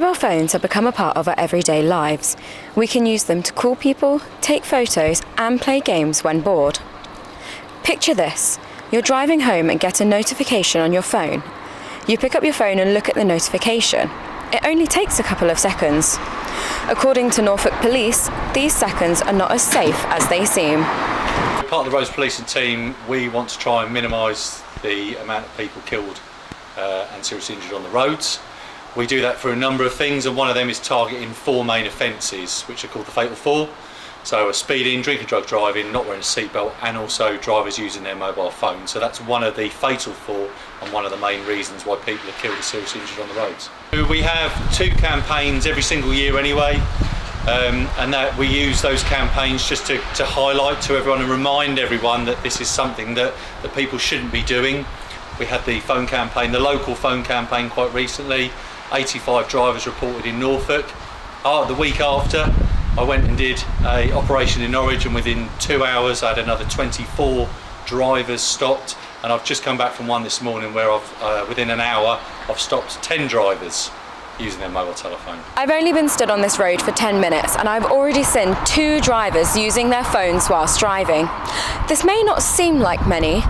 Mobile phones have become a part of our everyday lives. We can use them to call people, take photos, and play games when bored. Picture this. You're driving home and get a notification on your phone. You pick up your phone and look at the notification. It only takes a couple of seconds. According to Norfolk Police, these seconds are not as safe as they seem. Part of the roads policing team, we want to try and minimise the amount of people killed and seriously injured on the roads. We do that for a number of things, and one of them is targeting 4 main offences, which are called the Fatal 4. So speeding, drinking, drug driving, not wearing a seatbelt, and also drivers using their mobile phone. So that's one of the Fatal 4 and one of the main reasons why people are killed and seriously injured on the roads. We have 2 campaigns every single year anyway, and that we use those campaigns just to highlight to everyone and remind everyone that this is something that people shouldn't be doing. We had the phone campaign, the local phone campaign quite recently. 85 drivers reported in Norfolk. The week after, I went and did an operation in Norwich, and within 2 hours I had another 24 drivers stopped, and I've just come back from one this morning where within an hour I've stopped 10 drivers using their mobile telephone. I've only been stood on this road for 10 minutes and I've already seen 2 drivers using their phones whilst driving. This may not seem like many,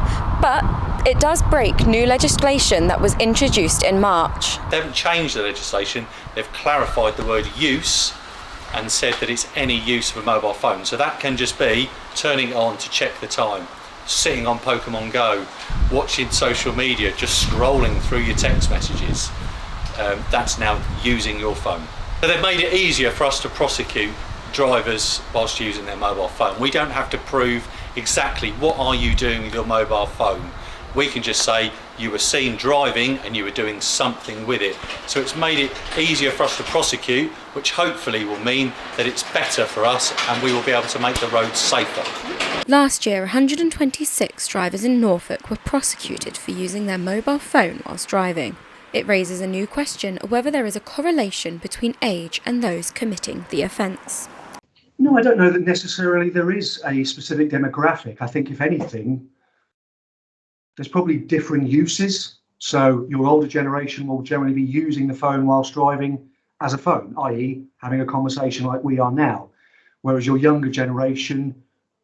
but it does break new legislation that was introduced in March. They haven't changed the legislation, they've clarified the word use and said that it's any use of a mobile phone. So that can just be turning it on to check the time, sitting on Pokemon Go, watching social media, just scrolling through your text messages. That's now using your phone. So they've made it easier for us to prosecute drivers whilst using their mobile phone. We don't have to prove exactly what are you doing with your mobile phone. We can just say you were seen driving and you were doing something with it. So it's made it easier for us to prosecute, which hopefully will mean that it's better for us and we will be able to make the roads safer. Last year, 126 drivers in Norfolk were prosecuted for using their mobile phone whilst driving. It raises a new question of whether there is a correlation between age and those committing the offence. No, I don't know that necessarily there is a specific demographic. I think if anything, there's probably differing uses. So your older generation will generally be using the phone whilst driving as a phone, i.e. having a conversation like we are now. Whereas your younger generation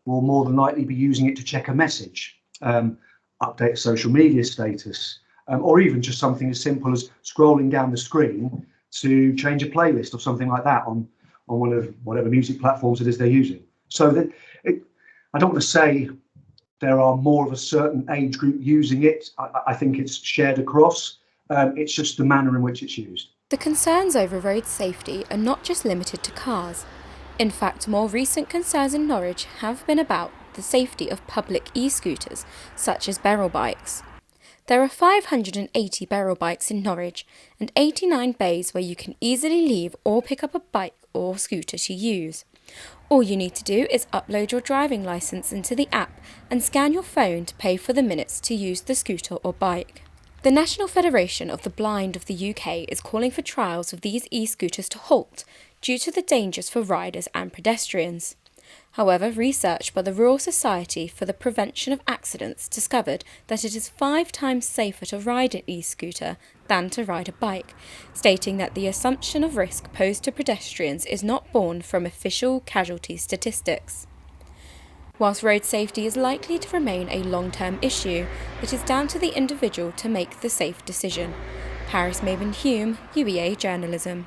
will more than likely be using it to check a message, update a social media status, or even just something as simple as scrolling down the screen to change a playlist or something like that on one of whatever music platforms it is they're using. So I don't want to say there are more of a certain age group using it. I think it's shared across. It's just the manner in which it's used. The concerns over road safety are not just limited to cars. In fact, more recent concerns in Norwich have been about the safety of public e-scooters, such as barrel bikes. There are 580 barrel bikes in Norwich and 89 bays where you can easily leave or pick up a bike or scooter to use. All you need to do is upload your driving licence into the app and scan your phone to pay for the minutes to use the scooter or bike. The National Federation of the Blind of the UK is calling for trials of these e-scooters to halt due to the dangers for riders and pedestrians. However, research by the Royal Society for the Prevention of Accidents discovered that it is 5 times safer to ride an e-scooter than to ride a bike, stating that the assumption of risk posed to pedestrians is not borne from official casualty statistics. Whilst road safety is likely to remain a long-term issue, it is down to the individual to make the safe decision. Paris Maven Hume, UEA Journalism.